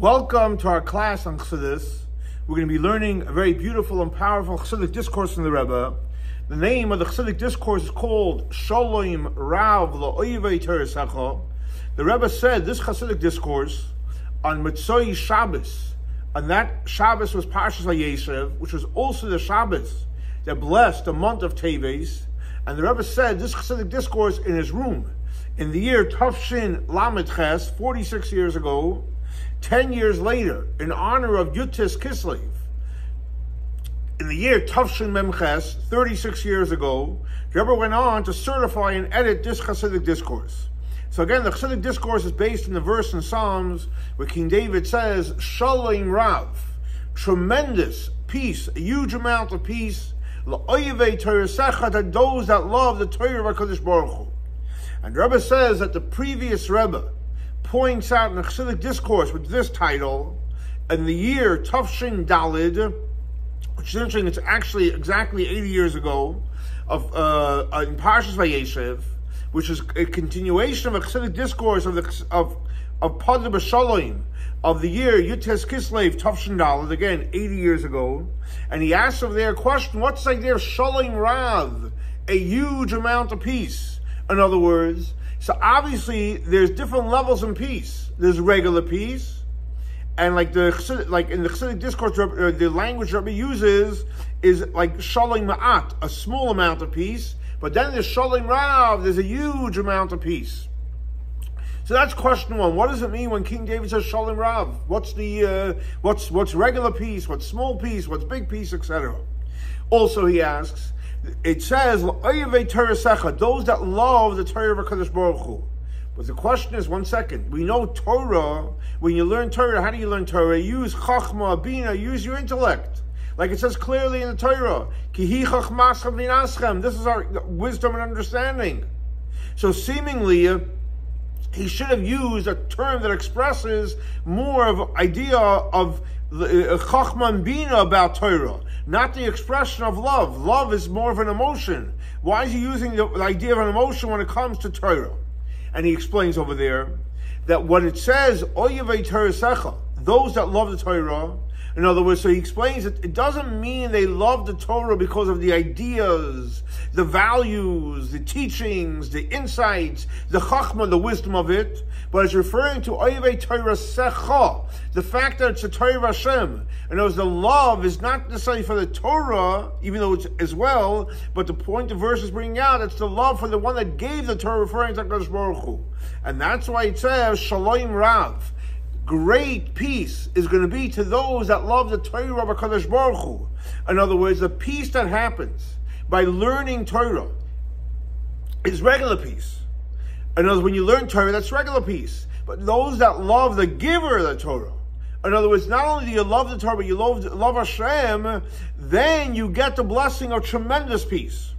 Welcome to our class on Chassidus. We're going to be learning a very beautiful and powerful Chassidic discourse from the Rebbe. The name of the Chassidic discourse is called Shalom, laohvi Torah. The Rebbe said this Chassidic discourse on Mוצאי Shabbos, and that Shabbos was Parshas וישב, which was also the Shabbos that blessed the month of Teves. And the Rebbe said this Chassidic discourse in his room in the year Tafshin Lamed Ches, 46 years ago. 10 years later, in honor of Yutis Kislev, in the year Tafshin Memches, 36 years ago, the Rebbe went on to certify and edit this Chassidic discourse. So again, the Chassidic discourse is based on the verse in Psalms where King David says, Shalom Rav, tremendous peace, a huge amount of peace, laohvi Torah, to those that love the Torah of HaKadosh Baruch Hu. And the Rebbe says that the previous Rebbe points out in the Chassidic discourse with this title, in the year Tafshin Dalid, which is interesting, it's actually exactly 80 years ago, in Parshas Vayeshev, which is a continuation of a Chassidic discourse of Padre B'Shalom, of the year Yutis Kislev Tafshin Dalid, again 80 years ago, and he asks over there a question: what's the idea of Shalom Rav, a huge amount of peace? In other words, so obviously, there's different levels in peace. There's regular peace, and like in the Chassidic discourse, the language Rabbi uses is like Shalom Ma'at, a small amount of peace. But then there's Shalom Rav, there's a huge amount of peace. So that's question one. What does it mean when King David says Shalom Rav? What's the what's regular peace? What's small peace? What's big peace, etc. Also, he asks. It says, laohvi Torah, those that love the Torah of HaKadosh Baruch Hu. But the question is, one second, we know Torah, when you learn Torah, how do you learn Torah? Use Chachma, Bina, use your intellect. Like it says clearly in the Torah, Ki hi chachmaschem v'naschem, this is our wisdom and understanding. So seemingly, he should have used a term that expresses more of an idea of Chachma and Bina about Torah, not the expression of love. Love is more of an emotion. Why is he using the idea of an emotion when it comes to Torah? And he explains over there that when it says, laohvi Torah, those that love the Torah, in other words, so he explains that it doesn't mean they love the Torah because of the ideas, the values, the teachings, the insights, the chachma, the wisdom of it, but it's referring to laohvi Torah, the fact that it's the Torah of Hashem. In other words, the love is not necessarily for the Torah, even though it's as well, but the point the verse is bringing out, it's the love for the one that gave the Torah, referring to HaKadosh Baruch Hu. And that's why it says, Shalom Rav. Great peace is going to be to those that love the Torah of HaKadosh Baruch Hu. In other words, the peace that happens by learning Torah is regular peace. In other words, when you learn Torah, that's regular peace. But those that love the giver of the Torah, in other words, not only do you love the Torah, but you love Hashem, then you get the blessing of tremendous peace.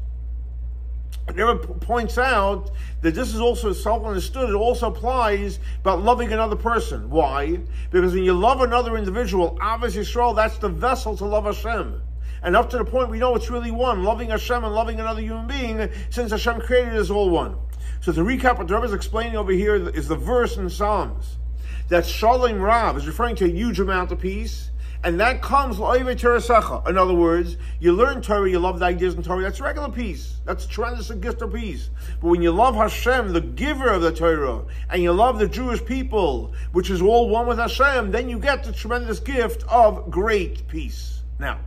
It never points out that this is also self-understood. It also applies about loving another person. Why? Because when you love another individual, obviously, Yisrael, that's the vessel to love Hashem. And up to the point we know it's really one, loving Hashem and loving another human being, since Hashem created us all one. So to recap, what the Rebbe is explaining over here is the verse in Psalms that Shalom Rav is referring to a huge amount of peace. And that comes laohvi Torah. In other words, you learn Torah, you love the ideas in Torah, that's regular peace. That's a tremendous gift of peace. But when you love Hashem, the giver of the Torah, and you love the Jewish people, which is all one with Hashem, then you get the tremendous gift of great peace. Now,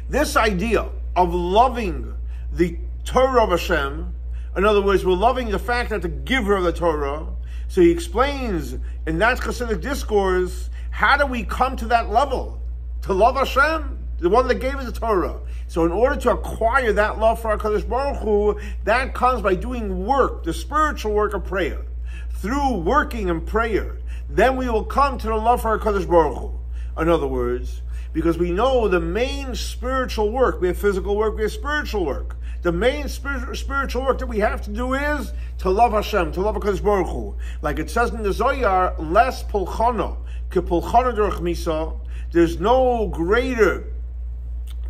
this idea of loving the Torah of Hashem, in other words, we're loving the fact that the giver of the Torah, so he explains in that Chassidic discourse, how do we come to that level? To love Hashem, the one that gave us the Torah. So in order to acquire that love for HaKadosh Baruch Hu, that comes by doing work, the spiritual work of prayer. Through working and prayer, then we will come to the love for HaKadosh Baruch Hu. In other words, because we know the main spiritual work, we have physical work, we have spiritual work. The main spiritual work that we have to do is to love Hashem, to love HaKadosh Baruch Hu. Like it says in the Zohar, less pulchana, ke pulchana derech misa. There's no greater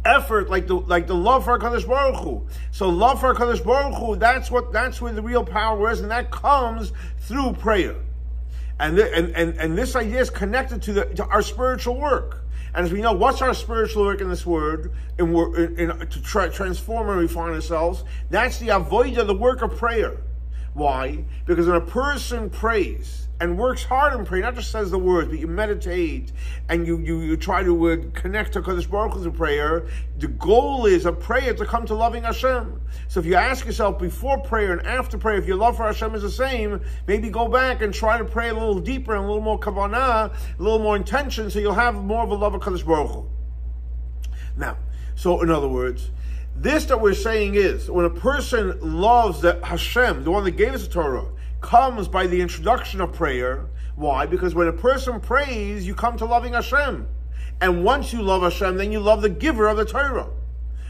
effort like the love for HaKadosh Baruch Hu. So love for HaKadosh Baruch Hu, that's where the real power is, and that comes through prayer. And this idea is connected to our spiritual work. And as we know, what's our spiritual work in this word? To transform and refine ourselves. That's the avodah, the work of prayer. Why? Because when a person prays and works hard in prayer, not just says the words, but you meditate and you try to connect to Kadosh Baruch Hu through prayer, the goal is of prayer to come to loving Hashem. So if you ask yourself before prayer and after prayer, if your love for Hashem is the same, maybe go back and try to pray a little deeper and a little more kavanah, a little more intention, so you'll have more of a love of Kadosh Baruch Hu. Now, so in other words, this that we're saying is, when a person loves the Hashem, the one that gave us the Torah, comes by the introduction of prayer. Why? Because when a person prays, you come to loving Hashem. And once you love Hashem, then you love the giver of the Torah.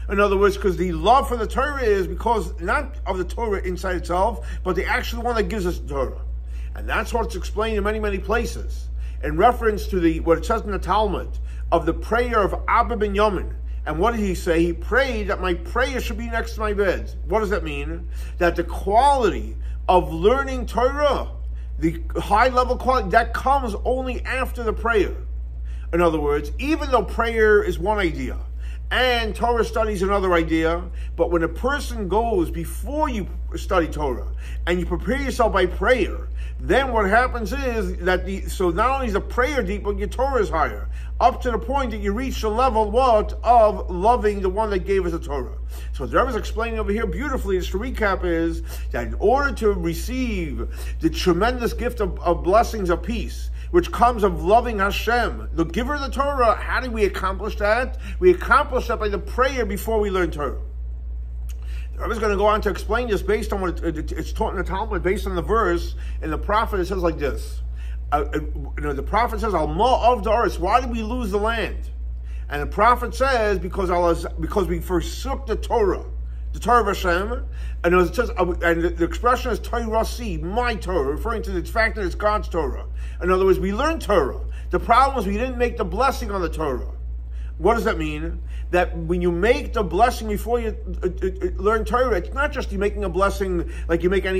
In other words, because the love for the Torah is because not of the Torah inside itself, but the actual one that gives us the Torah. And that's what's explained in many, many places. In reference to what it says in the Talmud, of the prayer of Abba ben Yamin. And what did he say? He prayed that my prayer should be next to my bed. What does that mean? That the quality of learning Torah, the high level quality, that comes only after the prayer. In other words, even though prayer is one idea, and Torah study is another idea, but when a person goes before you study Torah, and you prepare yourself by prayer, then what happens is that so not only is the prayer deep, but your Torah is higher, up to the point that you reach the level, of loving the one that gave us the Torah. So what the Rebbe is explaining over here beautifully, just to recap, is that in order to receive the tremendous gift of blessings of peace, which comes of loving Hashem, the giver of the Torah, how do we accomplish that? We accomplish that by the prayer before we learn Torah. The Rebbe is going to go on to explain this based on what it's taught in the Talmud, based on the verse in the prophet. It says like this. The prophet says, "Al-ma'av da'aretz." Why did we lose the land? And the prophet says, because we forsook the Torah of Hashem. And it says, and the expression is Torah, my Torah, referring to the fact that it's God's Torah. In other words, we learned Torah. The problem is we didn't make the blessing on the Torah. What does that mean? That when you make the blessing before you learn Torah, it's not just you making a blessing like you make on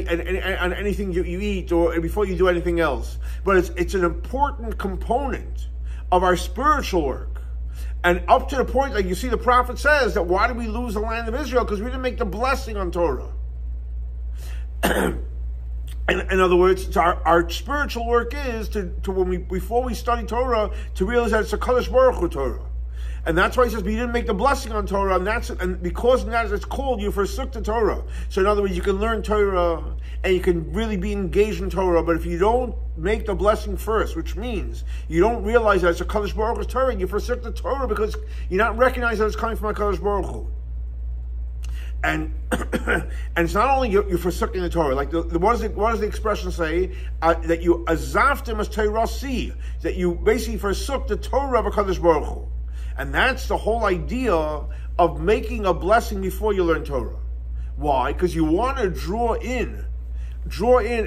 anything you eat or before you do anything else, but it's an important component of our spiritual work. And up to the point, like you see, the prophet says that why did we lose the land of Israel? Because we didn't make the blessing on Torah. In other words, our spiritual work is to before we study Torah, to realize that it's a Kadosh Baruch Hu Torah. And that's why he says, but you didn't make the blessing on Torah, and because of that, it's called you forsook the Torah. So in other words, you can learn Torah, and you can really be engaged in Torah, but if you don't make the blessing first, which means you don't realize that it's a Kadosh Baruch Hu's Torah, you forsook the Torah because you're not recognizing that it's coming from a Kadosh Baruch Hu. And it's not only you're forsaking the Torah, like what does the expression say? That you azaftim as Torah, that you basically forsook the Torah of a Kadosh Baruch Hu. And that's the whole idea of making a blessing before you learn Torah. Why? Because you want to draw in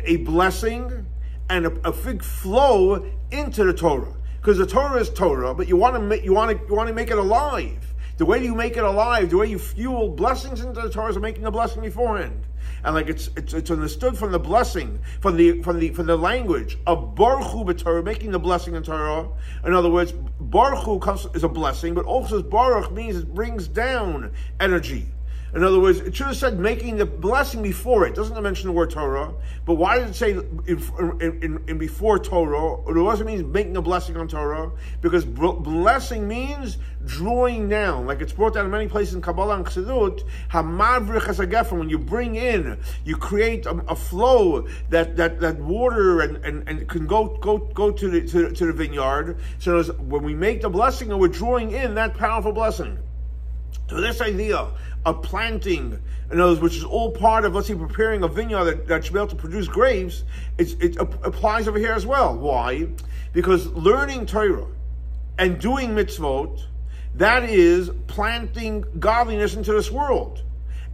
a blessing and a big flow into the Torah. Because the Torah is Torah, but you want to make it alive. The way you make it alive, the way you fuel blessings into the Torah is making a blessing beforehand. And like it's understood from the blessing, from the language of Baruch Hu b'Torah, making the blessing in Torah. In other words, Baruch Hu is a blessing, but also Baruch means it brings down energy. In other words, it should have said making the blessing before it. It doesn't mention the word Torah, but why did it say in before Torah? It doesn't mean making a blessing on Torah, because blessing means drawing down. Like it's brought down in many places in Kabbalah and Chassidut, hamavrich as a gefen. When you bring in, you create a flow that water and can go to the vineyard. So when we make the blessing, we're drawing in that powerful blessing. So this idea of planting, in other words, which is all part of, let's say, preparing a vineyard that should be able to produce grapes, it applies over here as well. Why? Because learning Torah and doing mitzvot, that is planting godliness into this world.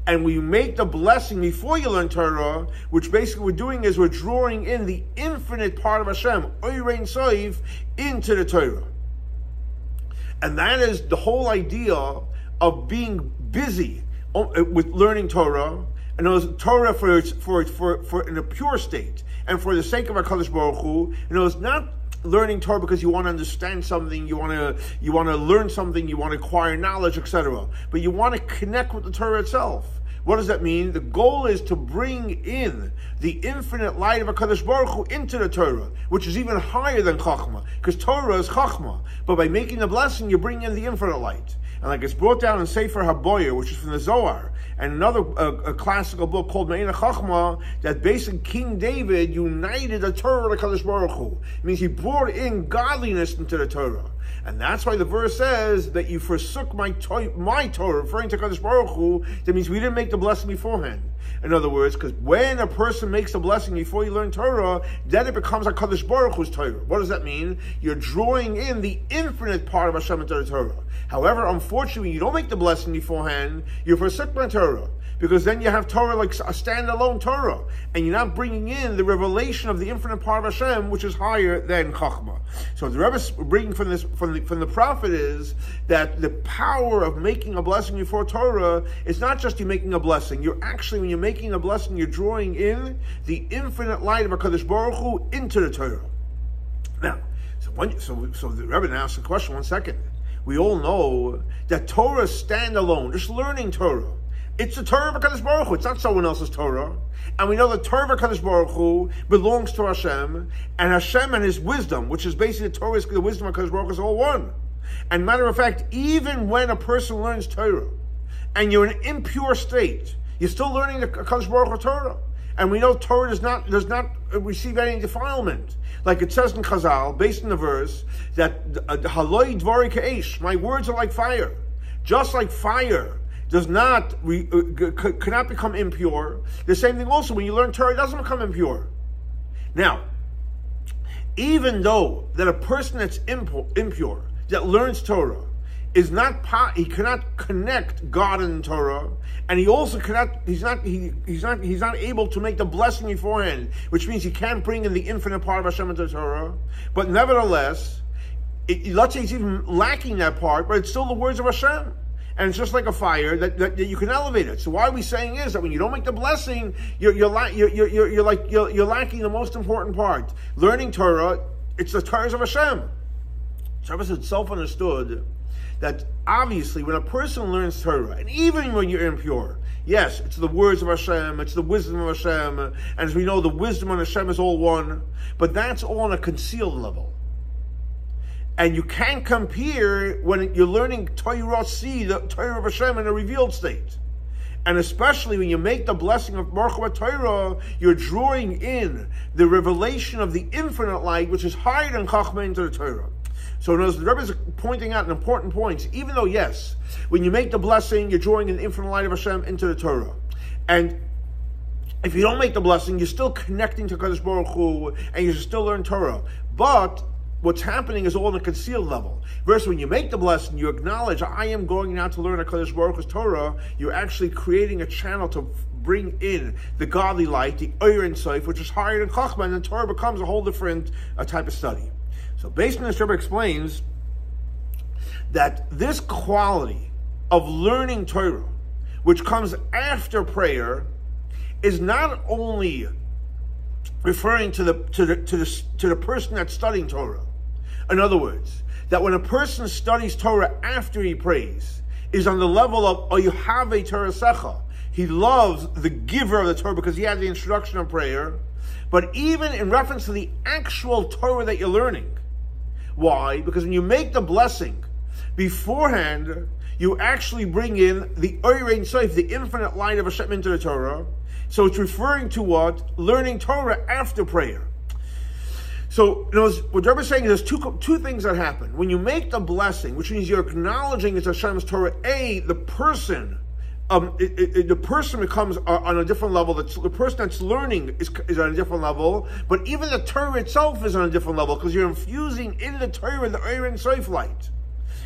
And we make the blessing before you learn Torah, which basically we're doing is we're drawing in the infinite part of Hashem, Oirein Soif, into the Torah. And that is the whole idea of being busy with learning Torah and knows Torah for in a pure state, and for the sake of HaKadosh Baruch Hu, not learning Torah because you want to understand something, you want to learn something, you want to acquire knowledge, etc. But you want to connect with the Torah itself. What does that mean? The goal is to bring in the infinite light of HaKadosh Baruch Hu into the Torah, which is even higher than Chachma, because Torah is Chachma. But by making the blessing, you bring in the infinite light. And like it's brought down in Sefer HaBoyer, which is from the Zohar, and another a classical book called Me'ena Chachma, that basically King David united the Torah with HaKadosh Baruch Hu. It means he brought in godliness into the Torah. And that's why the verse says that you forsook my Torah, referring to HaKadosh Baruch Hu. That means we didn't make the blessing beforehand. In other words, because when a person makes a blessing before you learn Torah, then it becomes HaKadosh Baruch Hu's Torah. What does that mean? You're drawing in the infinite part of Hashem into the Torah. However, unfortunately, when you don't make the blessing beforehand, you forsook my Torah. Because then you have Torah like a standalone Torah, and you're not bringing in the revelation of the infinite part of Hashem, which is higher than Chachma. So the Rebbe is bringing from the prophet is that the power of making a blessing before Torah is not just you making a blessing. You're actually, when you're making a blessing, you're drawing in the infinite light of HaKadosh Baruch Hu into the Torah. Now, so the Rebbe now asks the question. 1 second. We all know that Torah is standalone, just learning Torah. It's the Torah of HaKadosh Baruch Hu. It's not someone else's Torah. And we know the Torah of HaKadosh Baruch Hu belongs to Hashem, and Hashem and His wisdom, which is basically the Torah, the wisdom of HaKadosh Baruch Hu, is all one. And matter of fact, even when a person learns Torah, and you're in an impure state, you're still learning the HaKadosh Baruch Hu Torah. And we know Torah does not receive any defilement. Like it says in Chazal, based on the verse, that haloi dvari ka'esh, my words are like fire. Just like fire cannot become impure. The same thing also, when you learn Torah, it doesn't become impure. Now, even though that a person that's impure, that learns Torah, he cannot connect God in Torah, and he also he's not able to make the blessing beforehand, which means he can't bring in the infinite part of Hashem into the Torah. But nevertheless, let's say he's even lacking that part, but it's still the words of Hashem. And it's just like a fire that you can elevate it. So why are we saying is that when you don't make the blessing, you're lacking the most important part. Learning Torah, it's the Torahs of Hashem. So it's self-understood that obviously when a person learns Torah, and even when you're impure, yes, it's the words of Hashem, it's the wisdom of Hashem, and as we know, the wisdom of Hashem is all one, but that's all on a concealed level. And you can't compare when you're learning Torah, see the Torah of Hashem in a revealed state. And especially when you make the blessing of Baruch Torah, you're drawing in the revelation of the infinite light, which is higher than Chachma, into the Torah. So the Rebbe is pointing out an important point. Even though, yes, when you make the blessing, you're drawing in the infinite light of Hashem into the Torah. And if you don't make the blessing, you're still connecting to Kadosh Baruch Hu, and you should still learn Torah. But what's happening is all on a concealed level. Versus when you make the blessing, you acknowledge, I am going now to learn a Kadosh Baruch Hu's Torah. You're actually creating a channel to bring in the godly light, the Oyer and Seif, which is higher than Chachma, and then Torah becomes a whole different type of study. So based on this, Rebbe explains that this quality of learning Torah, which comes after prayer, is not only referring to the person that's studying Torah. In other words, that when a person studies Torah after he prays, is on the level of Oyuhave Torah. He loves the giver of the Torah because he had the introduction of prayer. But even in reference to the actual Torah that you're learning. Why? Because when you make the blessing beforehand, you actually bring in the Orein Soif, the infinite light of Hashem, into the Torah. So it's referring to what? Learning Torah after prayer. So, what Rebbe is saying is there's two things that happen. When you make the blessing, which means you're acknowledging it's Hashem's Torah, the person becomes on a different level. The person that's learning is on a different level, but even the Torah itself is on a different level because you're infusing in the Torah the Oyer and Soif light.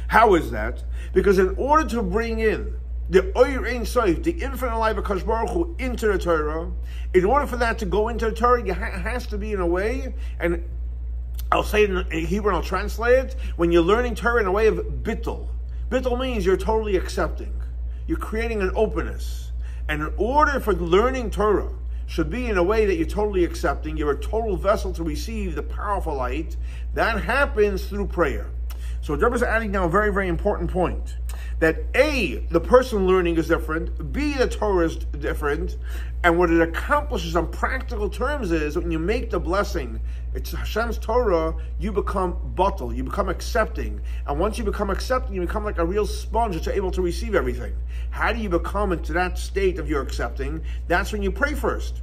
How is that? Because in order to bring in the Oyer and Soif, the infinite light of HaKadosh Baruch Hu, into the Torah, in order for that to go into the Torah, it has to be in a way, and I'll say it in Hebrew and I'll translate it, when you're learning Torah in a way of bittul. Bittul means you're totally accepting. You're creating an openness. And in order for learning Torah should be in a way that you're totally accepting, you're a total vessel to receive the powerful light, that happens through prayer. So the Rebbe is adding now a very, very important point. That A, the person learning is different, B, the Torah is different, and what it accomplishes on practical terms is when you make the blessing, it's Hashem's Torah, you become batal, you become accepting. And once you become accepting, you become like a real sponge that you're able to receive everything. How do you become into that state of your accepting? That's when you pray first.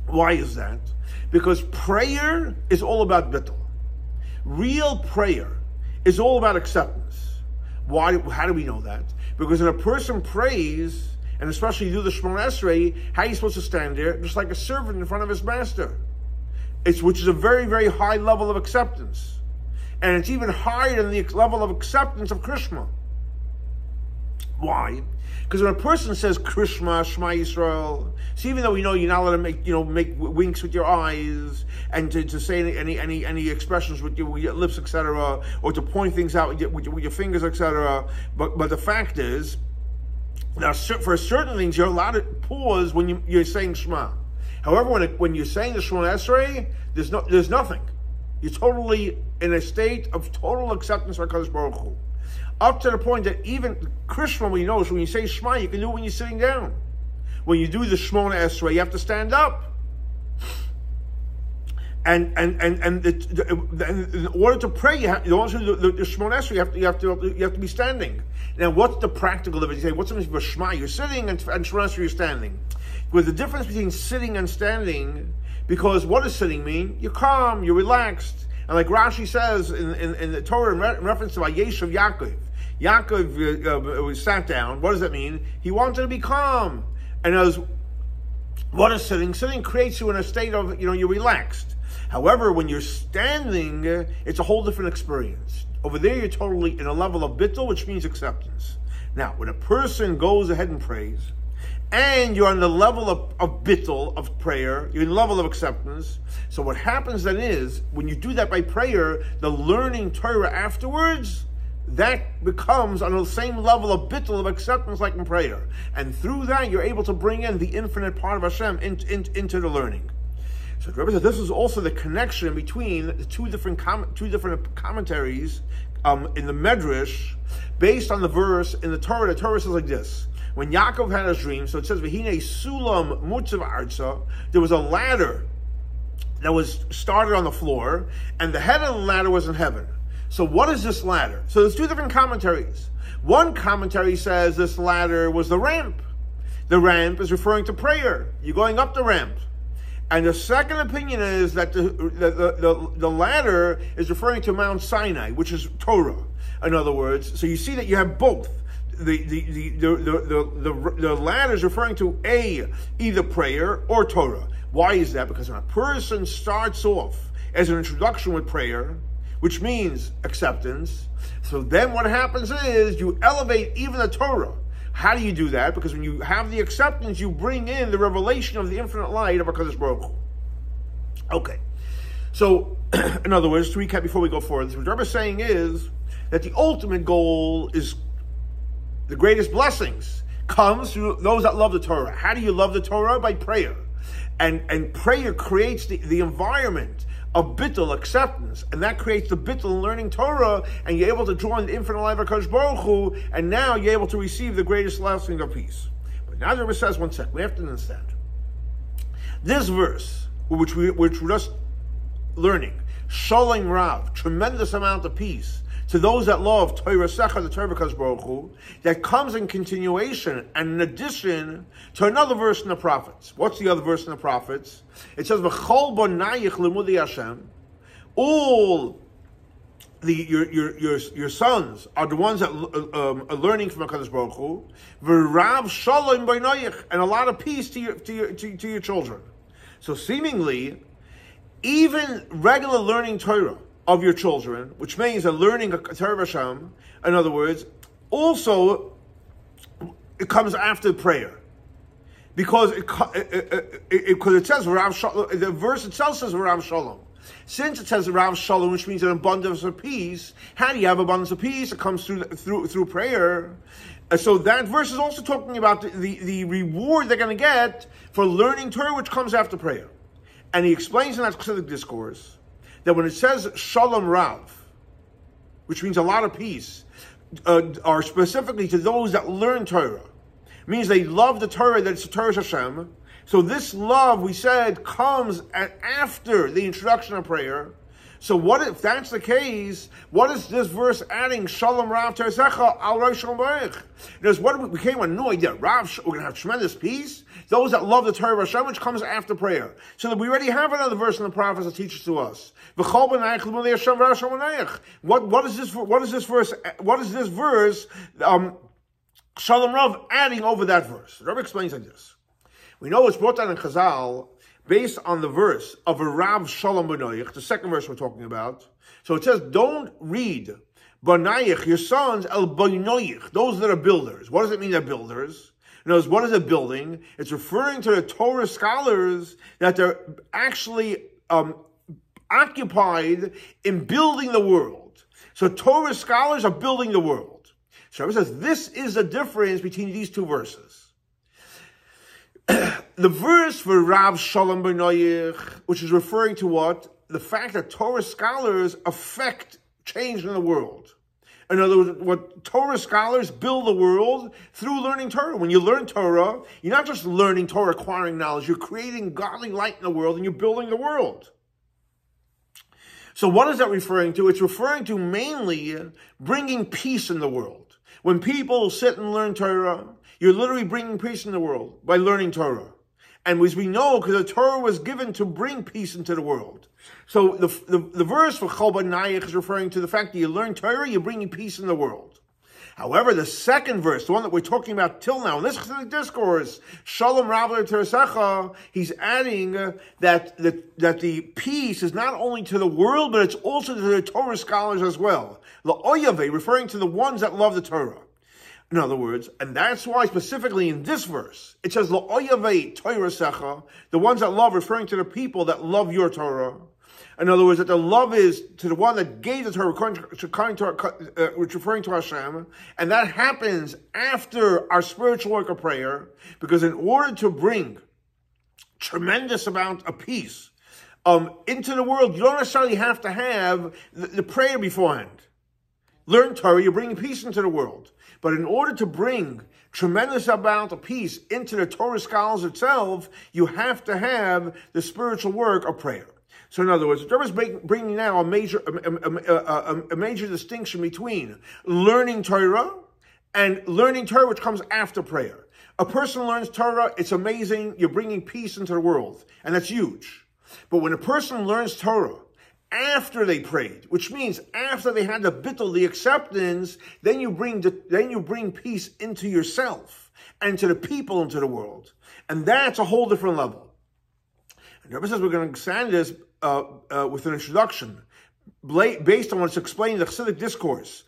Why is that? Because prayer is all about bittul. Real prayer is all about acceptance. Why? How do we know that? Because when a person prays, and especially you do the Shemona Esrei, how are you supposed to stand there? Just like a servant in front of his master. Which is a very, very high level of acceptance. And it's even higher than the level of acceptance of Krishma. Why? Because when a person says Krishma, Shema Yisrael, so even though we know you're not allowed to make winks with your eyes and to say any expressions with your lips, etc., or to point things out with your fingers, etc., but the fact is, now for certain things you're allowed to pause when you're saying Shema. However, when you're saying the Shemona Esrei, there's nothing. You're totally in a state of total acceptance for HaKadosh Baruch Hu. Up to the point that even Krishna, we know, when you say Shema, you can do it when you're sitting down. When you do the Shemona Esrei, you have to stand up. And in order to pray, you also do the Shemona Esrei, you have to be standing. Now, what's the practical of it? You say, what's the meaning for Shema? You're sitting, and Shemona Esrei, you're standing. With the difference between sitting and standing, because what does sitting mean? You're calm, you're relaxed. And like Rashi says in the Torah, in reference to Yeshiv Yaakov sat down. What does that mean? He wanted to be calm. And what is sitting? Sitting creates you in a state of, you're relaxed. However, when you're standing, it's a whole different experience. Over there, you're totally in a level of bittul, which means acceptance. Now, when a person goes ahead and prays, and you're on the level of bittul, of prayer, you're in the level of acceptance. So what happens then is, when you do that by prayer, the learning Torah afterwards, that becomes on the same level of bittul, of acceptance like in prayer. And through that, you're able to bring in the infinite part of Hashem into the learning. So the Rebbe says this is also the connection between the two different commentaries in the Medrash, based on the verse in the Torah. The Torah says like this. When Yaakov had his dream, so it says, V'hinei sulam mutzav arza, there was a ladder that was started on the floor, and the head of the ladder was in heaven. So what is this ladder? So there's two different commentaries. One commentary says this ladder was the ramp. The ramp is referring to prayer. You're going up the ramp. And the second opinion is that the ladder is referring to Mount Sinai, which is Torah. In other words, so you see that you have both. The ladder is referring to either prayer or Torah. Why is that? Because when a person starts off as an introduction with prayer, which means acceptance, so then what happens is you elevate even the Torah. How do you do that? Because when you have the acceptance, you bring in the revelation of the infinite light of HaKadosh Baruch Hu. Okay. So, in other words, to recap before we go forward, what the Rebbe is saying is that the ultimate goal is the greatest blessings comes through those that love the Torah. How do you love the Torah? By prayer. And prayer creates the environment of bittul, acceptance, and that creates the bittul in learning Torah, and you're able to join the infinite life of HaKadosh Baruch Hu, and now you're able to receive the greatest blessing of peace. But now the Rebbe says, one second, we have to understand. This verse, which we're just learning, Shalom Rav, tremendous amount of peace, to those that love Torah, the Torah of HaKadosh Baruch Hu, that comes in continuation and in addition to another verse in the prophets. What's the other verse in the prophets? It says, "V'chol bonayich lemudei Hashem." All your sons are the ones that are learning from HaKadosh Baruch Hu. V'rav shalom bonayich, and a lot of peace to your children. So seemingly, even regular learning Torah of your children, which means they're learning Torah of Hashem, in other words, also it comes after prayer. Because it says, the verse itself says, Rav Shalom. Since it says Rav Shalom, which means an abundance of peace, how do you have abundance of peace? It comes through prayer. So that verse is also talking about the reward they're going to get for learning Torah, which comes after prayer. And he explains in that Chassidic discourse that when it says Shalom Rav, which means a lot of peace, are specifically to those that learn Torah, it means they love the Torah, that it's the Torah Hashem. So this love, we said, comes after the introduction of prayer. So what if that's the case? What is this verse adding? Shalom Rav Teresecha al Rosh Hashanah. There's what we came with no idea. Rav, we're going to have tremendous peace. Those that love the Torah of Hashem, which comes after prayer. So that we already have another verse in the prophets that teaches to us. What is this? What is this verse? What is this verse? Shalom Rav adding over that verse. The Rebbe explains like this. We know it's brought down in Chazal, based on the verse of a Rav Shalom B'noich, the second verse we're talking about. So it says, don't read B'noich, your sons, El B'noich, those that are builders. What does it mean they're builders? In other words, what is a building? It's referring to the Torah scholars that they're actually occupied in building the world. So Torah scholars are building the world. So it says, this is the difference between these two verses. The verse for Rav Shalom B'noich, which is referring to what? The fact that Torah scholars affect change in the world. In other words, what Torah scholars build the world through learning Torah. When you learn Torah, you're not just learning Torah, acquiring knowledge. You're creating godly light in the world, and you're building the world. So what is that referring to? It's referring to mainly bringing peace in the world. When people sit and learn Torah, you're literally bringing peace in the world by learning Torah. And as we know, because the Torah was given to bring peace into the world. So the verse for Chol B'nayich is referring to the fact that you learn Torah, you're bringing peace in the world. However, the second verse, the one that we're talking about till now, in this discourse, Shalom Rav Teresecha, he's adding that the peace is not only to the world, but it's also to the Torah scholars as well. Laohvi, referring to the ones that love the Torah. In other words, and that's why specifically in this verse, it says, Laohvi Torasecha, the ones that love, referring to the people that love your Torah. In other words, that the love is to the one that gave the Torah, which referring to Hashem, and that happens after our spiritual work of prayer, because in order to bring tremendous amount of peace into the world, you don't necessarily have to have the prayer beforehand. Learn Torah, you're bringing peace into the world. But in order to bring tremendous amount of peace into the Torah scholars itself, you have to have the spiritual work of prayer. So in other words, the Torah is bringing now a major distinction between learning Torah and learning Torah, which comes after prayer. A person learns Torah, it's amazing, you're bringing peace into the world, and that's huge. But when a person learns Torah after they prayed, which means after they had the bittul, the acceptance, then you bring peace into yourself and to the people into the world, and that's a whole different level. And the Rebbe says we're going to expand this with an introduction based on what's explained in the Chassidic discourse,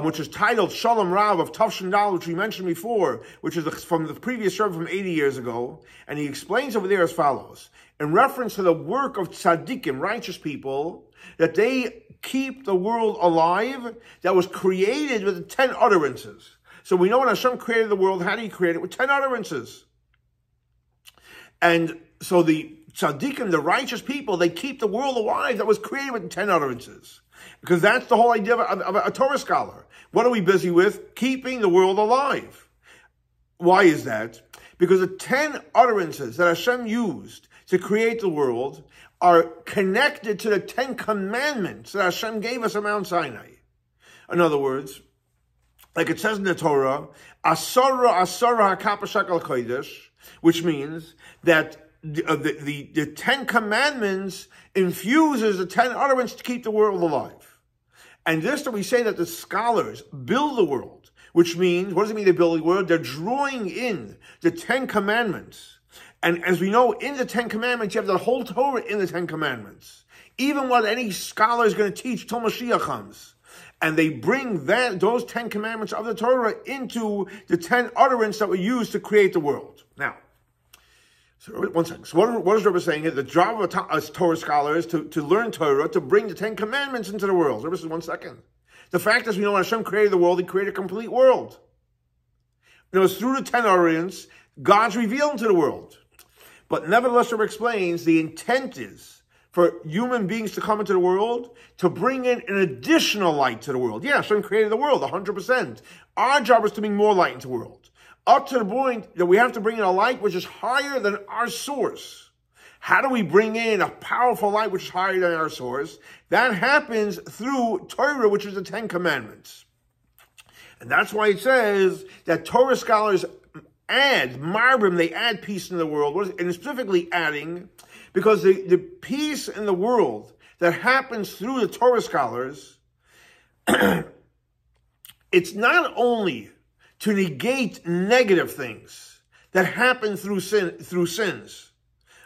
which is titled Shalom Rav of h'tshel, which we mentioned before, which is from the previous Rebbe from 80 years ago, and he explains over there as follows. In reference to the work of tzaddikim, righteous people, that they keep the world alive that was created with 10 utterances. So we know when Hashem created the world, how did he create it? With 10 utterances. And so the tzaddikim, the righteous people, they keep the world alive that was created with 10 utterances. Because that's the whole idea of a Torah scholar. What are we busy with? Keeping the world alive. Why is that? Because the 10 utterances that Hashem used to create the world are connected to the 10 commandments that Hashem gave us on Mount Sinai. In other words, like it says in the Torah, Asara HaKapashak al Kodesh, which means that the 10 commandments infuses the 10 utterances to keep the world alive. And this that we say that the scholars build the world, which means, what does it mean they build the world? They're drawing in the 10 commandments. And as we know, in the 10 commandments, you have the whole Torah in the 10 commandments. Even what any scholar is going to teach till Mashiach comes. And they bring those 10 commandments of the Torah into the 10 utterances that were used to create the world. Now, so one second. So what is Rabbi saying here? The job of a Torah scholar is to learn Torah, to bring the 10 commandments into the world. Rabbi says, 1 second. The fact is, we know when Hashem created the world, he created a complete world. You know, it's through the 10 Orients, God's revealed to the world. But nevertheless, Rebbe explains, the intent is for human beings to come into the world to bring in an additional light to the world. Yeah, Hashem created the world 100%. Our job is to bring more light into the world. Up to the point that we have to bring in a light which is higher than our source. How do we bring in a powerful light which is higher than our source? That happens through Torah, which is the 10 Commandments. And that's why it says that Torah scholars add, marbim, they add peace in the world, and specifically adding, because the peace in the world that happens through the Torah scholars, it's not only to negate negative things that happen through sins.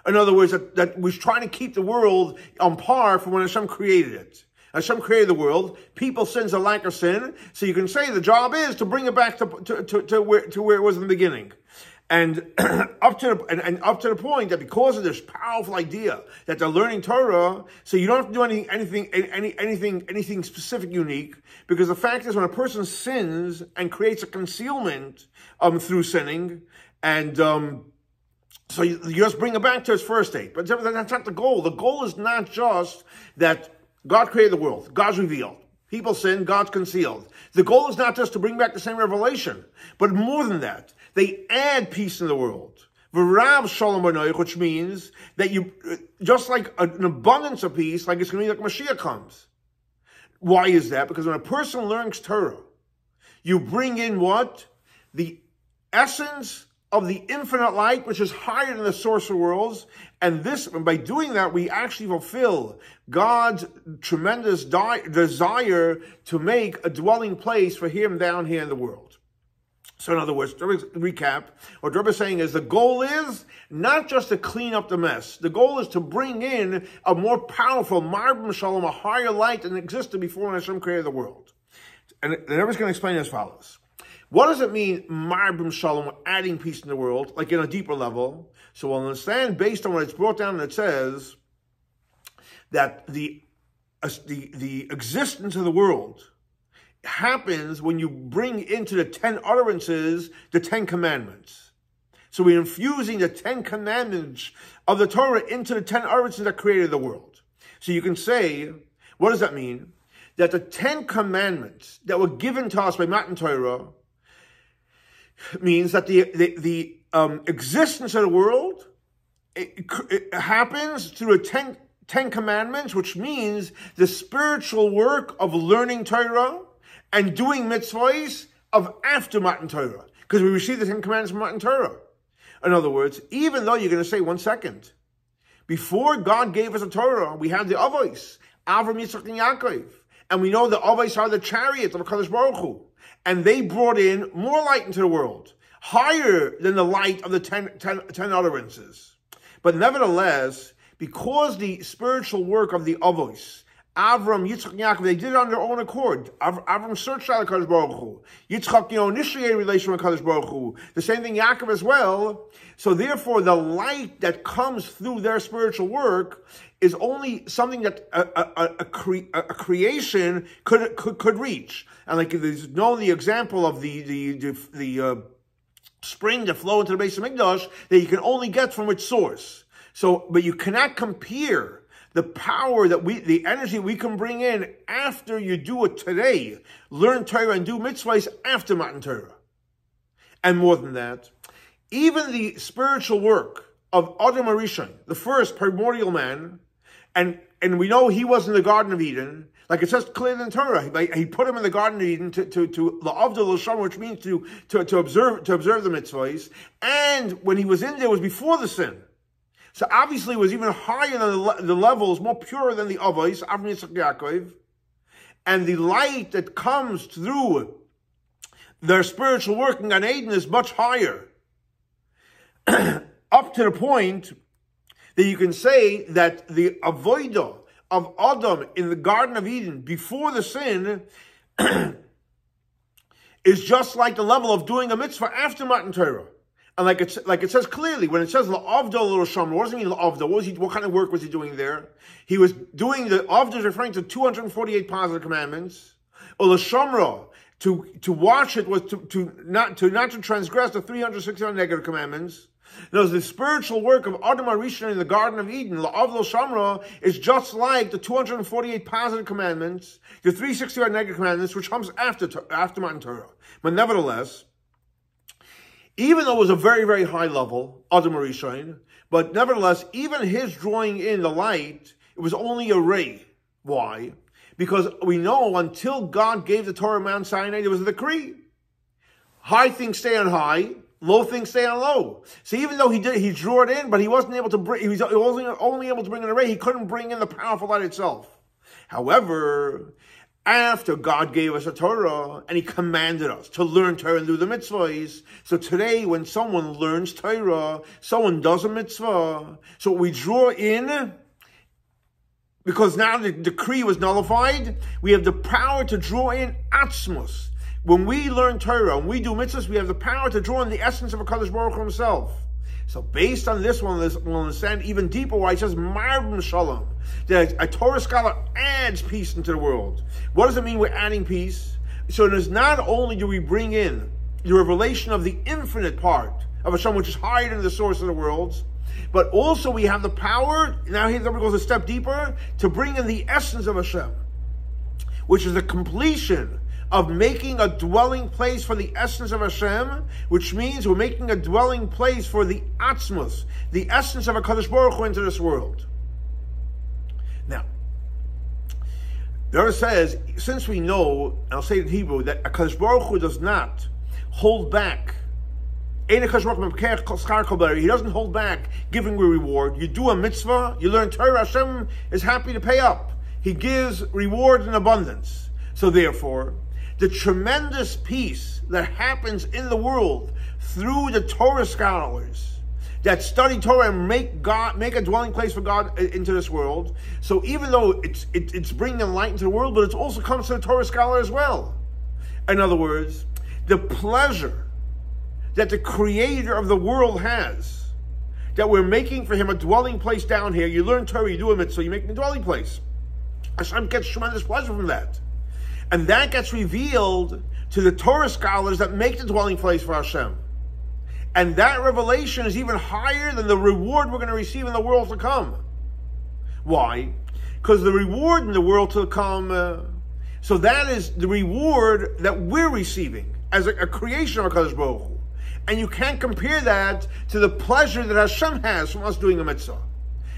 In other words, that was trying to keep the world on par from when Hashem created it. Hashem created the world. People's sins are lack of sin. So you can say the job is to bring it back to where it was in the beginning. And up to the point that because of this powerful idea that they're learning Torah, so you don't have to do anything specific, unique, because the fact is when a person sins and creates a concealment through sinning, and so you just bring it back to its first state. But that's not the goal. The goal is not just that God created the world, God's revealed. People sin, God's concealed. The goal is not just to bring back the same revelation, but more than that. They add peace in the world. V'rav shalom b'noich, which means that you, just like an abundance of peace, like it's going to be like Mashiach comes. Why is that? Because when a person learns Torah, you bring in what? The essence of the infinite light, which is higher than the source of worlds. And by doing that, we actually fulfill God's tremendous desire to make a dwelling place for Him down here in the world. So in other words, to recap, what Rabbi is saying is the goal is not just to clean up the mess. The goal is to bring in a more powerful, marbim shalom, a higher light than existed before when Hashem created the world. And the Rabbi is going to explain as follows. What does it mean, marbim shalom, adding peace in the world, like in a deeper level? So we'll understand based on what it's brought down, and it says that the existence of the world happens when you bring into the 10 utterances the 10 commandments. So we're infusing the 10 commandments of the Torah into the 10 utterances that created the world. So you can say, what does that mean? That the 10 commandments that were given to us by Matan Torah means that the existence of the world it happens through the 10 commandments, which means the spiritual work of learning Torah and doing mitzvahs of after Matan Torah, because we receive the 10 commandments from Matan Torah. In other words, even though you're going to say 1 second, before God gave us a Torah, we had the Avos, Avram, Yitzchok, and Yaakov, and we know the Avos are the chariots of HaKadosh Baruch Hu, and they brought in more light into the world, higher than the light of the 10 utterances. But nevertheless, because the spiritual work of the Avos, Avram, Yitzchak, and Yaakov, they did it on their own accord. Avram searched out HaKadosh Baruch Hu. Yitzchak, initiated a relation with HaKadosh Baruch Hu. The same thing Yaakov as well. So therefore, the light that comes through their spiritual work is only something that a creation could reach. And like there's the example of the spring that flow into the base of Mikdash that you can only get from its source. So, but you cannot compare the power the energy we can bring in after you do it today, learn Torah and do mitzvahs after Matan Torah. And more than that, even the spiritual work of Adam HaRishon, the first primordial man, and we know he was in the Garden of Eden, like it says clearly in Torah, he put him in the Garden of Eden to laohvi l'shalom, which means to observe the mitzvahs, and when he was in there, it was before the sin. So obviously it was even higher than the levels, more pure than the Avos, Avram, Yitzchak, Yaakov. And the light that comes through their spiritual work in Gan Eden is much higher. Up to the point that you can say that the avodah of Adam in the Garden of Eden before the sin is just like the level of doing a mitzvah after Matan Torah. And like it says clearly, when it says laohvi l'shalom, what does it mean laohvi? What kind of work was he doing there? He was doing the laohvi is referring to 248 positive commandments. L'shamra, To watch it was to not to transgress the 369 negative commandments. Now, the spiritual work of Adam HaRishon in the Garden of Eden, La'avlo Shamra, is just like the 248 positive commandments, the 365 negative commandments, which comes after Matan Torah. But nevertheless, even though it was a very, very high level, Adam HaRishon, but nevertheless, even his drawing in the light, it was only a ray. Why? Because we know until God gave the Torah Mount Sinai, there was a decree. High things stay on high, low things stay on low. So even though he drew it in, but he wasn't able to bring, he was only able to bring in a ray, he couldn't bring in the powerful light itself. However, after God gave us a Torah, and he commanded us to learn Torah and do the mitzvahs, so today when someone learns Torah, someone does a mitzvah, so we draw in, because now the decree was nullified, we have the power to draw in atzmos. When we learn Torah, when we do mitzvahs, we have the power to draw in the essence of HaKadosh Baruch Hu himself. So based on this one, we'll understand even deeper why it says Marbim Shalom, that a Torah scholar adds peace into the world. What does it mean we're adding peace? So it is not only do we bring in the revelation of the infinite part of Hashem, which is higher than the source of the worlds, but also we have the power, now here goes a step deeper, to bring in the essence of Hashem, which is the completion of making a dwelling place for the essence of Hashem, which means we're making a dwelling place for the atzmos, the essence of HaKadosh Baruch Hu into this world. Now, there says, since we know, and I'll say it in Hebrew, that HaKadosh Baruch Hu does not hold back, he doesn't hold back giving a reward. You do a mitzvah, you learn Torah, Hashem is happy to pay up. He gives reward in abundance. So therefore, the tremendous peace that happens in the world through the Torah scholars that study Torah and make a dwelling place for God into this world. So even though it's bringing light into the world, but it also comes to the Torah scholar as well. In other words, the pleasure that the creator of the world has, that we're making for him a dwelling place down here. You learn Torah, you do a mitzvah, you make a dwelling place. Hashem gets tremendous pleasure from that. And that gets revealed to the Torah scholars that make the dwelling place for Hashem. And that revelation is even higher than the reward we're going to receive in the world to come. Why? Because the reward in the world to come, so that is the reward that we're receiving as a creation of HaKadosh Baruch Hu. And you can't compare that to the pleasure that Hashem has from us doing a mitzvah.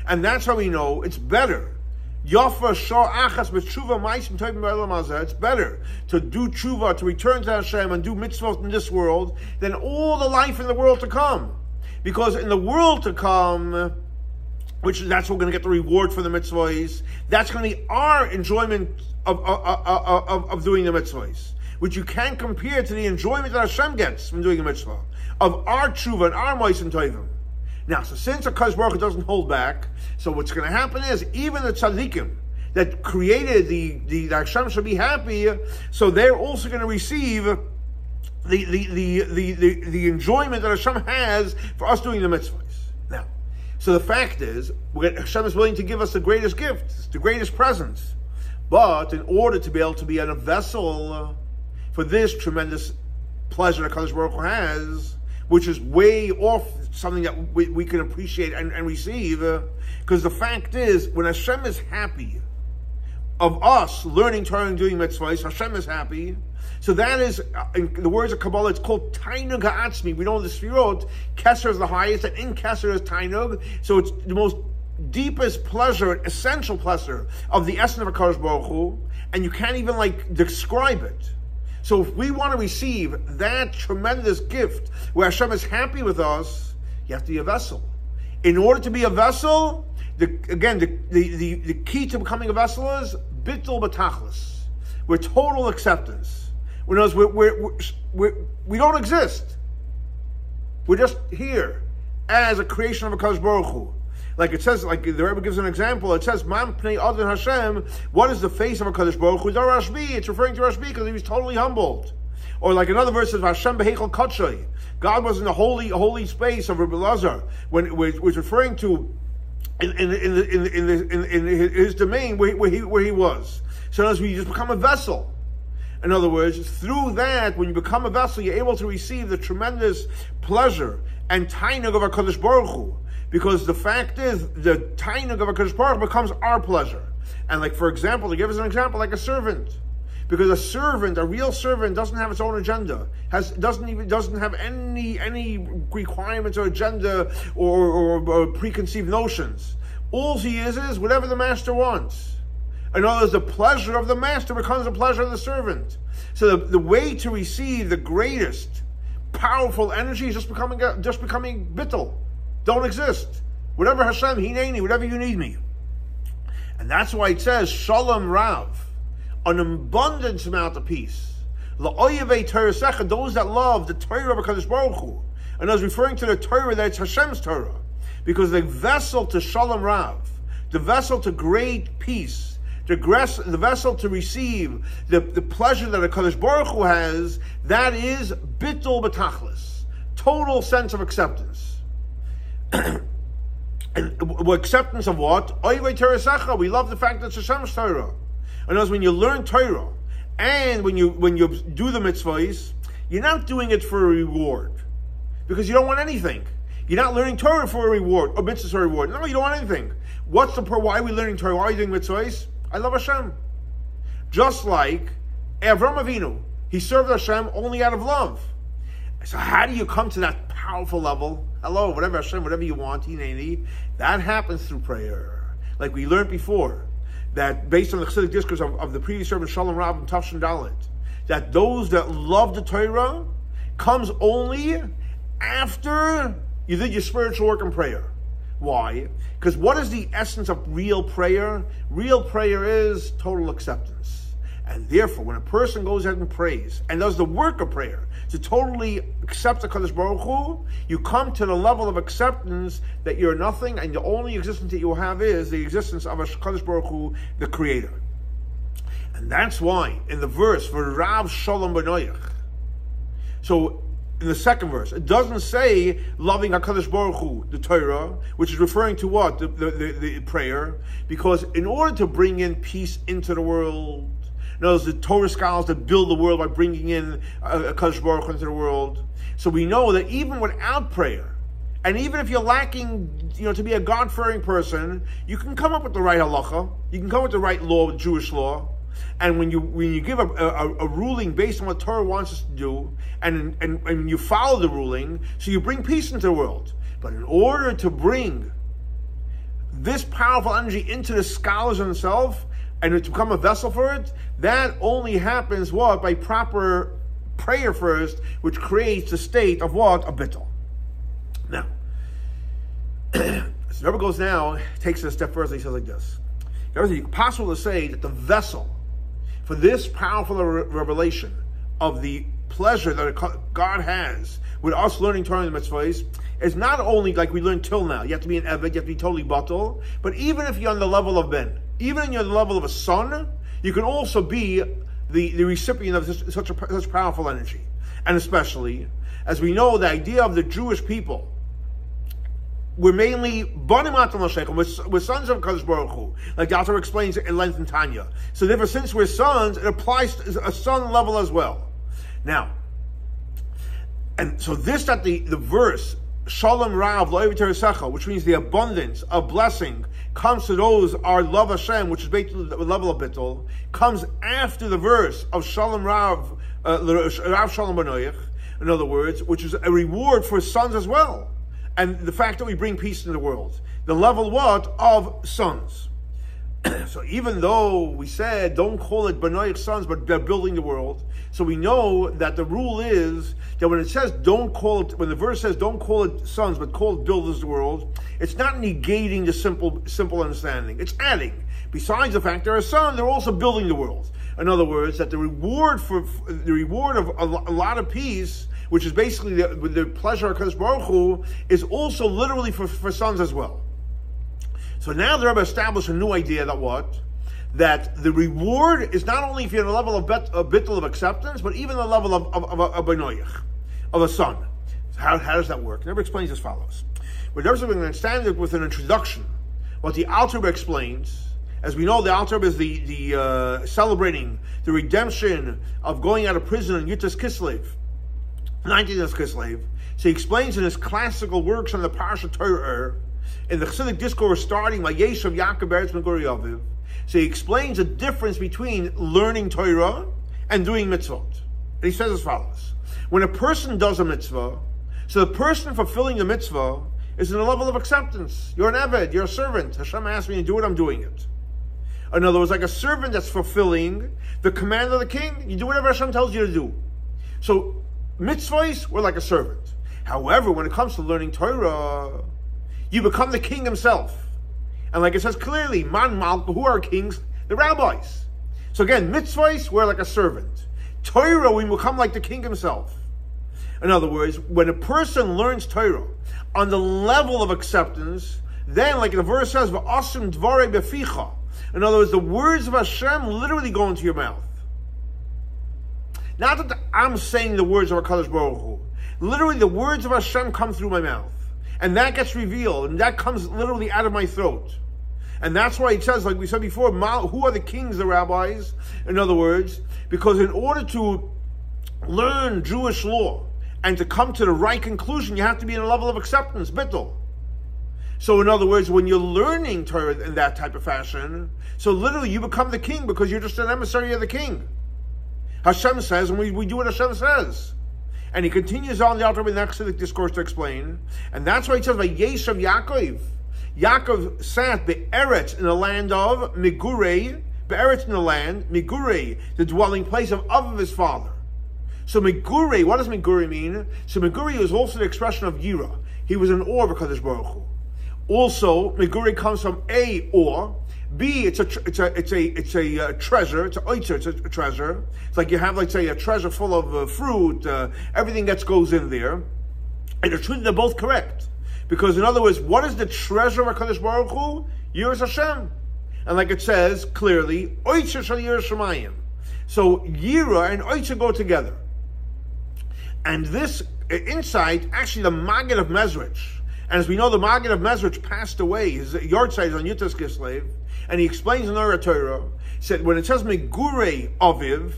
And that's how we know it's better. It's better to do tshuva, to return to Hashem and do mitzvot in this world than all the life in the world to come. Because in the world to come, that's what we're going to get the reward for the mitzvahs, that's going to be our enjoyment of doing the mitzvahs, which you can't compare to the enjoyment that Hashem gets from doing a mitzvah, of our tshuva and our moisim tovim. Now, so since HaKadosh Baruch Hu doesn't hold back, so what's going to happen is even the tzaddikim that created the Hashem should be happy, so they're also going to receive the enjoyment that Hashem has for us doing the mitzvahs. Now, so the fact is, Hashem is willing to give us the greatest gift, the greatest presents, but in order to be able to be a vessel for this tremendous pleasure that HaKadosh Baruch Hu has, which is way off something that we can appreciate and receive, because the fact is, when Hashem is happy of us learning Torah and doing mitzvahs, Hashem is happy. So that is, in the words of Kabbalah, it's called Tainug Ha'atzmi. We know the Sfirot, Kesser is the highest, and in Kesser is Tainug. So it's the most deepest pleasure, essential pleasure of the essence of HaKadosh Baruch Hu, and you can't even describe it. So if we want to receive that tremendous gift where Hashem is happy with us, you have to be a vessel. In order to be a vessel, the key to becoming a vessel is bittul b'tachlis. We're total acceptance. We don't exist. We're just here as a creation of HaKadosh Baruch Hu. Like it says, like the Rebbe gives an example, it says, Man pnei Adon Hashem, what is the face of HaKadosh Baruch Hu? Rashbi, it's referring to Rashbi because he was totally humbled. Or like another verse says, Hashem beheichel kadshay. God was in the holy space of Rabbi Lazar, when it was referring to in his domain where he was. So as we just become a vessel. In other words, through that, when you become a vessel, you're able to receive the tremendous pleasure and tainug of HaKadosh Baruch Hu. Because the fact is, the tainug of HaKadosh Baruch Hu becomes our pleasure. And like, for example, to give us an example, like a servant. Because a servant, a real servant, doesn't have its own agenda. Doesn't have any requirements or agenda or preconceived notions. All he is whatever the master wants. In other words, the pleasure of the master becomes the pleasure of the servant. So the way to receive the greatest powerful energy is just becoming bittul. Don't exist. Whatever Hashem, Hineni, whatever you need me. And that's why it says, Shalom Rav, an abundant amount of peace. Laohvi Torah, those that love the Torah of HaKadosh Baruch Hu. And I was referring to the Torah that it's Hashem's Torah. Because the vessel to Shalom Rav, the vessel to great peace, the vessel to receive the pleasure that HaKadosh Baruch Hu has, that is bittul b'tachlis, total sense of acceptance. And acceptance of what? Oivei Torah, we love the fact that it's Hashem's Torah. And as when you learn Torah, and when you do the mitzvahs, you're not doing it for a reward, because you don't want anything. You're not learning Torah for a reward, or mitzvahs for a reward. No, you don't want anything. Why are we learning Torah? Why are you doing mitzvahs? I love Hashem. Just like Avram Avinu, he served Hashem only out of love. So how do you come to that powerful level? Hello, whatever Hashem, whatever you want, that happens through prayer. Like we learned before, that based on the Chassidic discourse of the previous servant Shalom Rav and Tafshin Dalet, that those that love the Torah comes only after you did your spiritual work and prayer. Why? Because what is the essence of real prayer? Real prayer is total acceptance. And therefore, when a person goes ahead and prays and does the work of prayer to totally accept the HaKadosh Baruch Hu, you come to the level of acceptance that you're nothing, and the only existence that you have is the existence of HaKadosh Baruch Hu, the Creator. And that's why in the verse for Rav Shalom B'noyach, so in the second verse, it doesn't say loving HaKadosh Baruch Hu, the Torah, which is referring to what? The prayer. Because in order to bring in peace into the world, those the Torah scholars that build the world by bringing in HaKadosh Baruch Hu into the world. So we know that even without prayer, and even if you're lacking, to be a God-fearing person, you can come up with the right halacha, you can come up with the right law, Jewish law. And when you give a ruling based on what Torah wants us to do, and you follow the ruling, so you bring peace into the world. But in order to bring this powerful energy into the scholars themselves, and to become a vessel for it, that only happens, what? By proper prayer first, which creates a state of what? A bittul. Now, so the Rebbe goes now, takes it a step further, he says like this. It's possible to say that the vessel for this powerful revelation of the pleasure that God has with us learning Torah and the mitzvahs is not only like we learned till now. You have to be an eved, you have to be totally batul, but even if you're on the level of ben, even if you're on the level of a son, you can also be the recipient of such powerful energy. And especially, as we know, the idea of the Jewish people, we're mainly banim atam l'shechem. We're sons of HaKadosh Baruch Hu, like the author explains in length in Tanya. So therefore, since we're sons, it applies to a son level as well. Now, and so this that the verse Shalom Rav Laohvi Torah, which means the abundance of blessing comes to those our love Hashem, which is based on the level of bittul, comes after the verse of Shalom Rav Rav Shalom B'noyach. In other words, which is a reward for sons as well. And the fact that we bring peace in the world. The level what? Of sons. So even though we said, don't call it B'noyach sons, but they're building the world. So we know that the rule is that when it says when the verse says don't call it sons, but call it builders of the world, it's not negating the simple understanding. It's adding. Besides the fact they're a son, they're also building the world. In other words, that the reward of a lot of peace, which is basically the pleasure of HaKadosh Baruch Hu, is also literally for sons as well. So now the Rebbe established a new idea that what? That the reward is not only if you're at a level of bittul of acceptance, but even the level of a b'noyach, of a son. So how does that work? The Rebbe explains as follows. But the Rebbe is going to understand it with an introduction. What the Alter Rebbe explains, As we know, the Alter Rebbe is the celebrating the redemption of going out of prison in Yutas Kislev, 19th Kislev. So he explains in his classical works on the Parsha Torah, in the Chassidic discourse starting by Yeshav Yaakov Beretz Meguri Aviv. So he explains the difference between learning Torah and doing mitzvot. And he says as follows: when a person does a mitzvah, so the person fulfilling the mitzvah is in a level of acceptance. You're an Eved, you're a servant. Hashem asked me to do it, I'm doing it. In other words, like a servant that's fulfilling the command of the king, you do whatever Hashem tells you to do. So mitzvahs, we're like a servant. However, when it comes to learning Torah, you become the king himself. And like it says clearly, Man Malka, who are kings? The rabbis. So again, mitzvahs, we're like a servant. Torah, we become like the king himself. In other words, when a person learns Torah on the level of acceptance, then, like the verse says, V'asim dvarei beficha. In other words, the words of Hashem literally go into your mouth. Not that I'm saying the words of HaKadosh Baruch Hu. Literally, the words of Hashem come through my mouth. And that gets revealed, and that comes literally out of my throat. And that's why it says, like we said before, who are the kings, the rabbis? In other words, because in order to learn Jewish law and to come to the right conclusion, you have to be in a level of acceptance, bittul. So in other words, when you're learning Torah in that type of fashion, so literally you become the king because you're just an emissary of the king. Hashem says, and we do what Hashem says. And he continues on the Alter Rebbe in the next discourse to explain. And that's why he says, Yeshav Yaakov. Yaakov sat be'eretz in the land of Migurei, be'eretz in the land, Migurei, the dwelling place of his father. So Migurei, what does Migurei mean? So Migurei is also the expression of Yira. He was in awe of HaKadosh Baruch Hu. Also, Migurei comes from A, awe. B, it's a treasure. It's a oitzer. It's a treasure. It's like you have, like, say, a treasure full of fruit. Everything goes in there. And the truth, they're both correct. Because in other words, what is the treasure of HaKadosh Baruch Hu? Yiras Hashem. And like it says clearly, oitzer shal yiras shamayim. So Yira and oitzer go together. And this insight, actually the Maggid of Mezrich, and as we know, the Maggid of Mezrich passed away. His yard site is on Yutas Kislev, and he explains in the Torah, said when it says Megurei Aviv,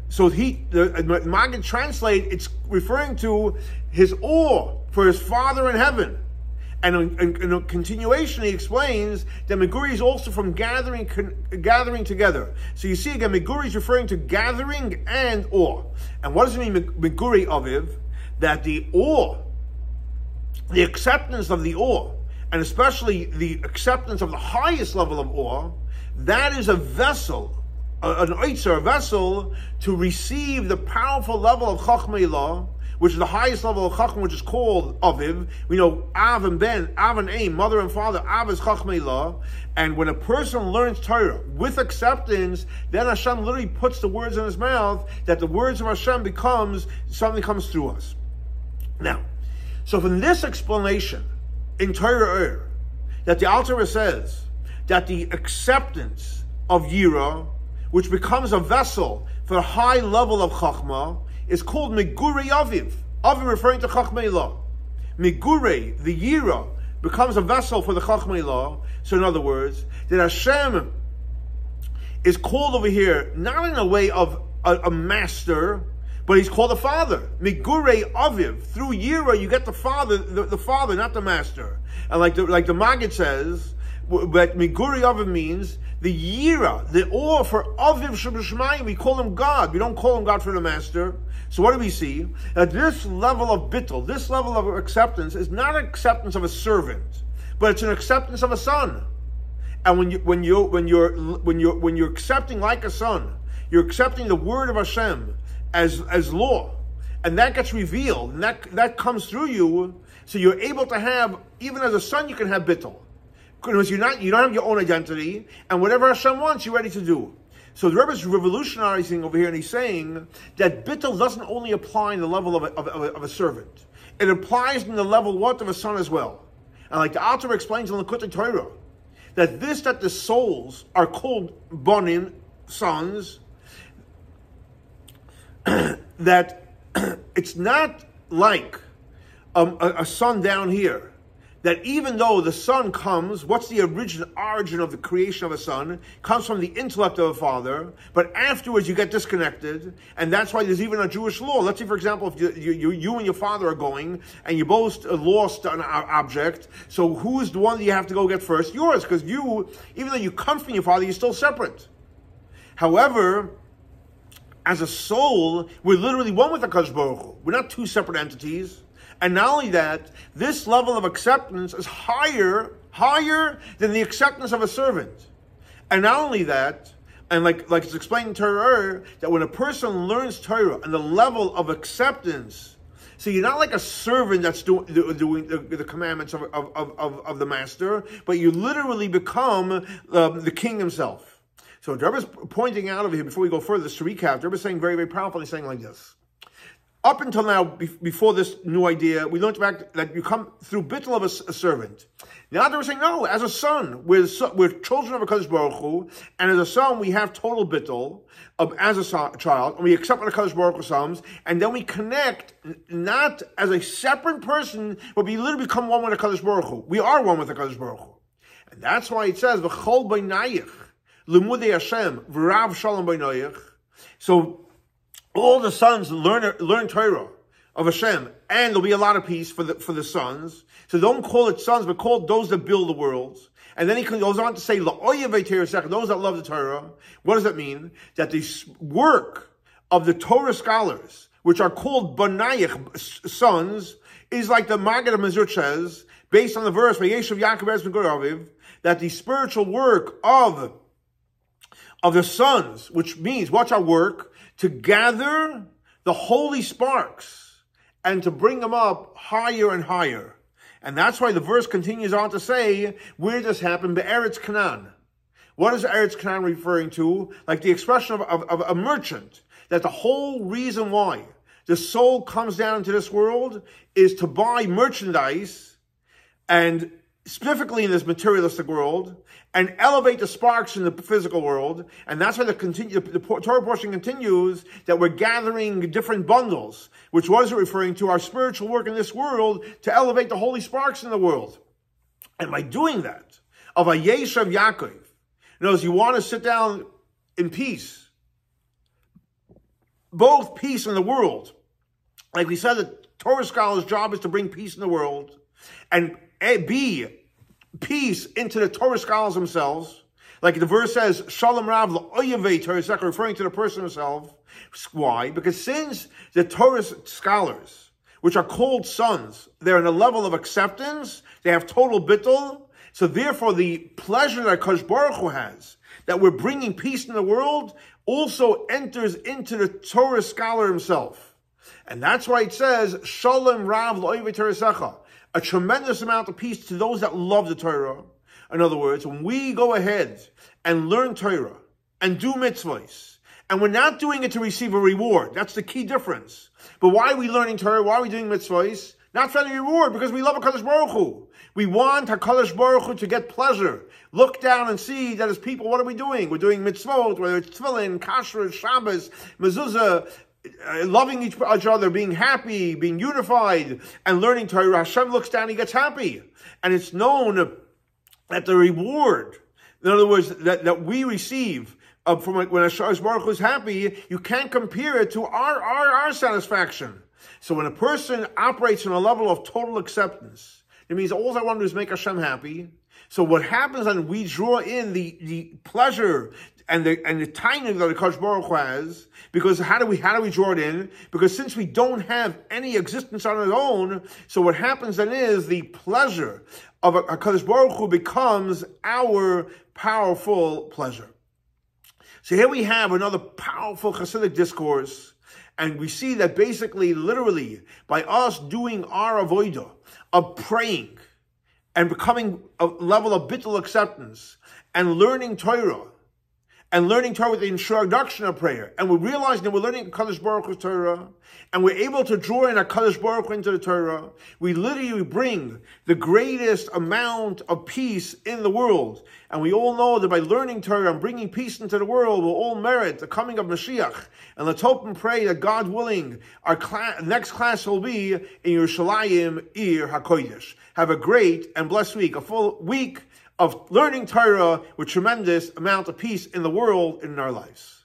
so the Maggid translate, it's referring to his awe for his Father in heaven. And in a continuation, he explains that Meguri is also from gathering together. So you see again, Meguri is referring to gathering and awe. And what does it mean, Meguri Aviv? That the awe, the acceptance of the awe, and especially the acceptance of the highest level of awe, that is a vessel, an oitzer, a vessel to receive the powerful level of Chachmei Law, which is the highest level of Chachma, which is called Aviv. We know Av and Ben, Av and Aim, mother and father. Av is Chachmei Law. And when a person learns Torah with acceptance, then Hashem literally puts the words in his mouth, that the words of Hashem becomes, something comes through us. Now, so from this explanation in Torah, that the Alter Rebbe says that the acceptance of Yira, which becomes a vessel for a high level of Chachma, is called Megurei Aviv. Aviv referring to Chachmei Law. Megurei, the Yira, becomes a vessel for the Chachmei Law. So in other words, that Hashem is called over here, not in a way of a master, but he's called a father. Megurei Aviv. Through Yira, you get the father, the father, not the master. And like the Maggid says, but Megurei Aviv means the Yira, the awe for Aviv Sheb'Shemayim. We call him God. We don't call him God for the master. So what do we see? That this level of bittul, this level of acceptance, is not an acceptance of a servant, but it's an acceptance of a son. And when you're accepting like a son, you're accepting the word of Hashem as law, and that gets revealed, and that comes through you. So you're able to have, even as a son, you can have bittul. Because you don't have your own identity, and whatever Hashem wants, you're ready to do. So the Rebbe is revolutionizing over here, and he's saying that bittul doesn't only apply in the level of a servant. It applies in the level of a son as well. And like the Alter Rebbe explains in the Likutei Torah, that the souls are called bonim, sons, that it's not like a son down here, that even though the son comes, what's the origin of the creation of a son? Comes from the intellect of a father, but afterwards you get disconnected, and that's why there's even a Jewish law. Let's say, for example, if you and your father are going, and you both lost an object, so who's the one that you have to go get first? Yours, because you, even though you come from your father, you're still separate. However, as a soul, we're literally one with the Kadosh Baruch Hu. We're not two separate entities. And not only that, this level of acceptance is higher than the acceptance of a servant. And not only that, and like it's explained in Torah, that when a person learns Torah and the level of acceptance, so you're not like a servant that's doing the commandments of the master, but you literally become the king himself. So the Rebbe is pointing out over here, before we go further, just to recap, the Rebbe is saying very, very powerfully, saying like this. Up until now, before this new idea, we learned back that you come through bittul of a servant. Now they're saying, no, as a son, we're children of a Kadosh Baruch Hu, and as a son, we have total bittul as a child, and we accept what the Kadosh Baruch Hu sons, and then we connect, not as a separate person, but we literally become one with the Kadosh Baruch Hu. We are one with the Kadosh Baruch Hu. And that's why it says, V'chol b'nayich, limudei Hashem, v'rav shalom b'nayich. So, all the sons learn Torah of Hashem, and there'll be a lot of peace for the sons. So don't call it sons, but call it those that build the world. And then he goes on to say, Laohvi Torah, those that love the Torah. What does that mean? That the work of the Torah scholars, which are called Banayich, sons, is like the Maggid of Mezuzah says, based on the verse, וישב Yaakov that the spiritual work of the sons, which means, what's our work? To gather the holy sparks and to bring them up higher and higher. And that's why the verse continues on to say, where does this happen? Be'eretz Canaan. What is Eretz Canaan referring to? Like the expression of a merchant, that the whole reason why the soul comes down into this world is to buy merchandise, and specifically in this materialistic world, and elevate the sparks in the physical world. And that's why the Torah portion continues, that we're gathering different bundles, which was referring to our spiritual work in this world to elevate the holy sparks in the world. And by doing that, of a Yeshav Yaakov, in other words, you want to sit down in peace, both peace in the world. Like we said, the Torah scholar's job is to bring peace in the world, and be peace into the Torah scholars themselves. Like the verse says, Shalom Rav Laohvi Tורתך, referring to the person himself. Why? Because since the Torah scholars, which are called sons, they're in a level of acceptance, they have total bittul, so therefore the pleasure that Kadosh Baruch Hu has, that we're bringing peace in the world, also enters into the Torah scholar himself. And that's why it says, Shalom Rav Laohvi Tורתך, a tremendous amount of peace to those that love the Torah. In other words, when we go ahead and learn Torah and do mitzvahs, and we're not doing it to receive a reward, that's the key difference. But why are we learning Torah? Why are we doing mitzvahs? Not for any reward, because we love HaKadosh Baruch Hu. We want HaKadosh Baruch Hu to get pleasure. Look down and see that as people, what are we doing? We're doing mitzvot, whether it's tefillin, kashrut, Shabbos, mezuzah, loving each other, being happy, being unified, and learning Torah. Hashem looks down, he gets happy. And it's known that the reward, in other words, that we receive from when Hashem Baruch Hu is happy, you can't compare it to our satisfaction. So when a person operates on a level of total acceptance, it means all I want to do is make Hashem happy. So what happens when we draw in the pleasure and the timing that the Kadosh Baruch Hu has, because how do we draw it in? Because since we don't have any existence on our own, so what happens then is the pleasure of a Kadosh Baruch Hu becomes our powerful pleasure. So here we have another powerful Hasidic discourse, and we see that basically, literally, by us doing our avodah of praying and becoming a level of bittul acceptance and learning Torah, and learning Torah with the introduction of prayer, and we're realizing that we're learning HaKadosh Baruch Hu's Torah, and we're able to draw in HaKadosh Baruch Hu into the Torah, we literally bring the greatest amount of peace in the world. And we all know that by learning Torah and bringing peace into the world, we'll all merit the coming of Mashiach. And let's hope and pray that, God willing, our next class will be in Yerushalayim, Ir HaKodesh. Have a great and blessed week, a full week of learning Torah with tremendous amount of peace in the world and in our lives.